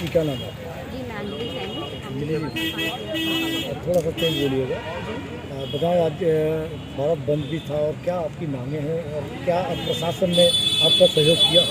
जी क्या नाम है? जी मैं अंजलि सैनी। अंजलि जी, थोड़ा सा तेज बोलिएगा। बताएं, आज भारत बंद भी था और क्या आपकी मांगे हैं और क्या अब प्रशासन ने आपका सहयोग किया?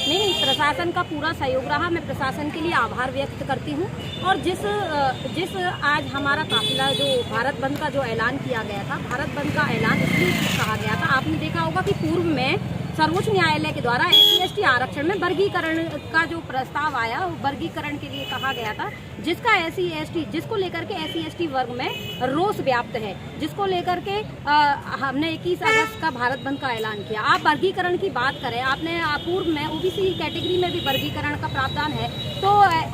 नहीं, प्रशासन का पूरा सहयोग रहा। मैं प्रशासन के लिए आभार व्यक्त करती हूँ। और जिस आज हमारा काफिला जो भारत बंद का जो ऐलान किया गया था, भारत बंद का ऐलान इसलिए कहा गया था, आपने देखा होगा कि पूर्व में सर्वोच्च न्यायालय के द्वारा SC/ST आरक्षण में वर्गीकरण का जो प्रस्ताव आया, वर्गीकरण के लिए कहा गया था, जिसका जिसको लेकर के SC/ST वर्ग में रोष व्याप्त है, जिसको लेकर के हमने 21 अगस्त का भारत बंद का ऐलान किया। आप वर्गीकरण की बात करें, आपने पूर्व में OBC कैटेगरी में भी वर्गीकरण का प्रावधान है, तो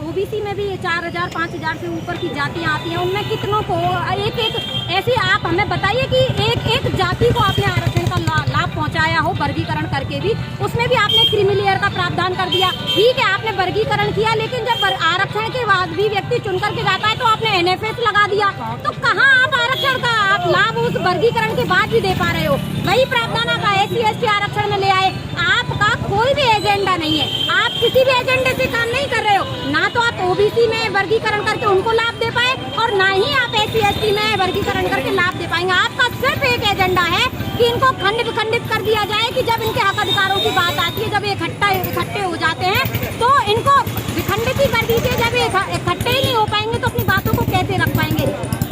OBC में भी 4000 5000 से ऊपर की जातियां आती हैं, उनमें कितनों को एक ऐसी आप हमें बताइए कि एक जाति को आपने आरक्षण का लाभ पहुंचाया हो वर्गीकरण करके भी, उसमें भी आपने क्रीमी लेयर का प्रावधान कर दिया। ठीक है, आपने वर्गीकरण किया, लेकिन जब आरक्षण के बाद भी व्यक्ति चुन करके जाता है तो आपने NFS लगा दिया। तो कहाँ आप आरक्षण का आप लाभ उस वर्गीकरण के बाद भी दे पा रहे हो? वही प्रावधान आप SC/ST आरक्षण में ले आए। आपका कोई भी एजेंडा नहीं है, आप किसी भी एजेंडे से काम नहीं कर रहे हो। ना तो आप OBC में वर्गीकरण करके उनको लाभ दे पाए और ना ही आप SC/ST में वर्गीकरण करके लाभ दे पाएंगे। आपका सिर्फ एक एजेंडा है कि इनको खंडित कर दिया जाए कि जब इनके हक अधिकारों की बात आती है, जब इकट्ठे हो जाते हैं तो इनको विखंडित ही कर दीजिए। जब इकट्ठे ही नहीं हो पाएंगे तो अपनी बातों को कैसे रख पाएंगे?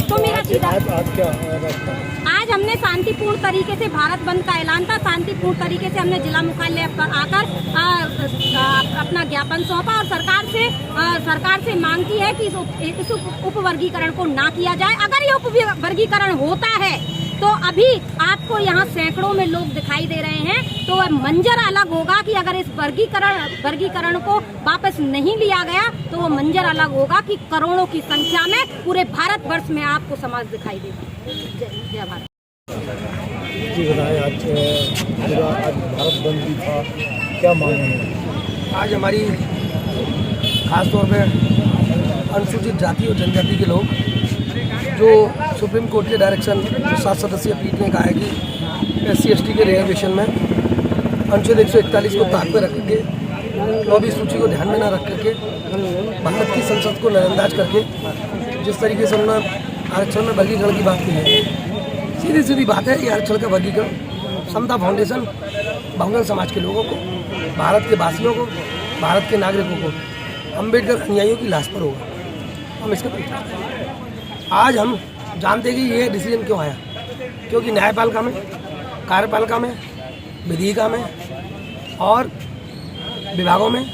तो मेरा सीधा आज हमने शांतिपूर्ण तरीके से भारत बंद का ऐलान था, शांतिपूर्ण तरीके से हमने जिला मुख्यालय पर आकर अपना ज्ञापन सौंपा और सरकार से मांग की है कि इस उपवर्गीकरण को ना किया जाए। अगर ये उपवर्गीकरण होता है तो अभी आपको यहाँ सैकड़ों में लोग दिखाई दे रहे हैं, तो मंजर अलग होगा कि अगर इस वर्गीकरण को वापस नहीं लिया गया तो वो मंजर अलग होगा कि करोड़ों की संख्या में पूरे भारतवर्ष में आपको समाज दिखाई देगा। जय भारत। जी बताएं, आज भारत बंद भी था, क्या मांगे हैं? आज हमारी खासतौर पे अनुसूचित जाति और जनजाति के लोग जो सुप्रीम कोर्ट के डायरेक्शन 7 सदस्यीय पीठ ने कहा है कि SC/ST के रिजर्वेशन में अनुच्छेद 141 को ताक पे रख के 9वीं सूची को ध्यान में न रख करके भारत की संसद को नजरअंदाज करके जिस तरीके से उन्होंने आरक्षण में वर्गीकरण की बात की है, सीधी बात है। ये आरक्षण का वर्गीकरण समता फाउंडेशन बहुजन समाज के लोगों को, भारत के वासियों को, भारत के नागरिकों को, अम्बेडकर अनुयायियों की लाश पर होगा। हम इसका प्रतिवाद करेंगे। आज हम जानते कि ये डिसीजन क्यों आया, क्योंकि न्यायपालिका में, कार्यपालिका में, विधिका में और विभागों में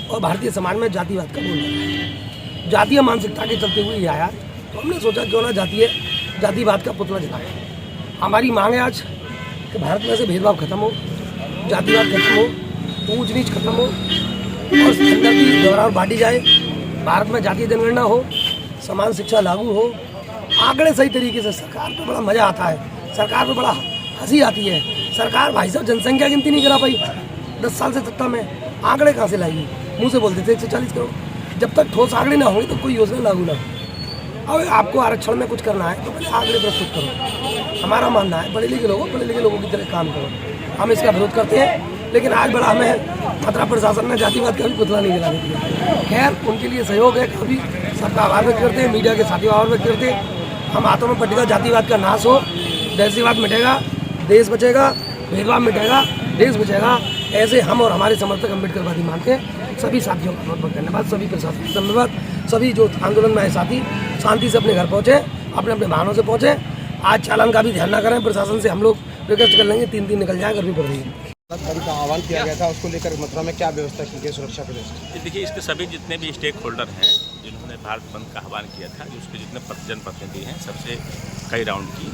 और भारतीय समाज में जातिवाद का बोल है। जातीय मानसिकता के चलते हुए ये आया, तो हमने सोचा क्यों ना जातिवाद का पुतला जलाएं। हमारी मांग है आज कि भारत में से भेदभाव खत्म हो, जातिवाद खत्म हो, ऊंच नीच खत्म हो और अंदर की दोहराव बांटी जाए, भारत में जातीय जनगणना हो, समान शिक्षा लागू हो, आंकड़े सही तरीके से। सरकार पे बड़ा मजा आता है, सरकार पे बड़ा हंसी आती है। सरकार भाई साहब जनसंख्या गिनती नहीं करा पाई 10 साल से सत्ता में, आंकड़े कहाँ से लाएगी? मुंह से बोलते थे 140 करोड़। जब तक ठोस आंकड़े ना होंगे तो कोई योजना लागू ना हो। अब आपको आरक्षण में कुछ करना है तो पहले आंकड़े प्रस्तुत करो। हमारा मानना है पढ़े लिखे लोगों की तरह काम करो। हम इसका विरोध करते हैं, लेकिन आज बड़ा हमें खतरा प्रशासन ने जातिवाद का भी पुतला नहीं जलाने दिया। खैर, उनके लिए सहयोग है, कभी सबका आभार व्यक्त करते हैं, मीडिया के साथियों आभार व्यक्त करते हैं। हम हाथों में पट्टिका जातिवाद का नाश हो, दहशतवाद मिटेगा, देश बचेगा, भेदभाव मिटेगा, देश बचेगा। ऐसे हम और हमारे समर्थक अम्बेडकरवादी मानते हैं। सभी साथियों का बहुत बहुत धन्यवाद, सभी प्रशासन को धन्यवाद, सभी जो आंदोलन में आए साथी शांति से अपने घर पहुँचे, अपने अपने वाहनों से पहुँचे। आज चालान का भी ध्यान ना करें, प्रशासन से हम लोग रिक्वेस्ट कर लेंगे, 3 दिन निकल जाए, गर्मी पड़ रही है। का आह्वान किया गया था, उसको लेकर मथुरा में क्या व्यवस्था की गई सुरक्षा के दृष्टि? देखिए, इसके सभी जितने भी स्टेक होल्डर हैं जिन्होंने भारत बंद का आह्वान किया था, उसके जितने जनप्रतिनिधि हैं, सबसे कई राउंड की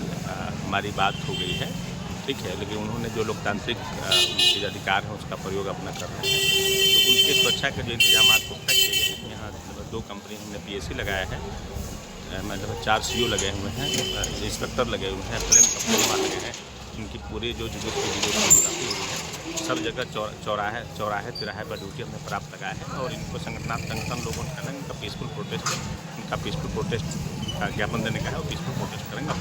हमारी बात हो गई है, ठीक है। लेकिन उन्होंने जो लोकतांत्रिक उनके अधिकार हैं उसका प्रयोग अपना कर रहे हैं, तो उनकी सुरक्षा के जो इंतजाम पुख्ता किए गए हैं। यहाँ 2 कंपनी हमने PSC लगाया है, मतलब 4 CO लगे हुए हैं, इंस्पेक्टर लगे हुए हैं, प्लेन कंपनी लगे हैं। इनकी पूरी जो जुडिशरी है, सब जगह चौराहे तिराहे पर ड्यूटी हमने प्राप्त लगाया है और इनको संगठन लोगों ने कहना इनका पीसफुल प्रोटेस्ट का ज्ञापन देने का है और पीसफुल प्रोटेस्ट करेंगे।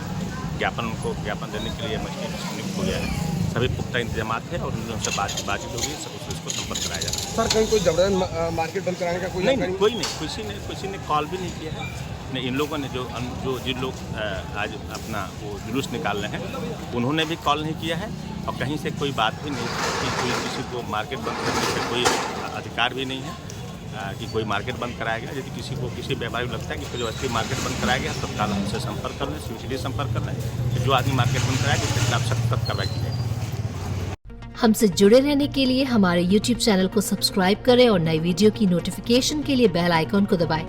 ज्ञापन देने के लिए मशीन नियुक्त हो गया है। सभी पुख्ता इंतजाम है और उनसे बातचीत होगी, सब उसको संपर्क कराया जा रहा है। सर कहीं कोई जबरन मार्केट बंद कराने का कोई नहीं, कोई नहीं, किसी ने कॉल भी नहीं किया है। नहीं, इन लोगों ने जो जिन लोग आज अपना वो जुलूस निकाल रहे हैं उन्होंने भी कॉल नहीं किया है और कहीं से कोई बात भी नहीं कि कोई किसी को मार्केट बंद करने का कोई अधिकार भी नहीं है कि कोई मार्केट बंद कराया गया। यदि किसी को किसी व्यापारी को लगता है कि कोई व्यवस्थित मार्केट बंद कराया गया तो तत्काल हमसे संपर्क कर लें, सीसीटीवी संपर्क कर लें कि जो आदमी मार्केट बंद कराया उसके खिलाफ सख्त कार्रवाई की जाएगी। हमसे जुड़े रहने के लिए हमारे YouTube चैनल को सब्सक्राइब करें और नई वीडियो की नोटिफिकेशन के लिए बेल आइकॉन को दबाएं।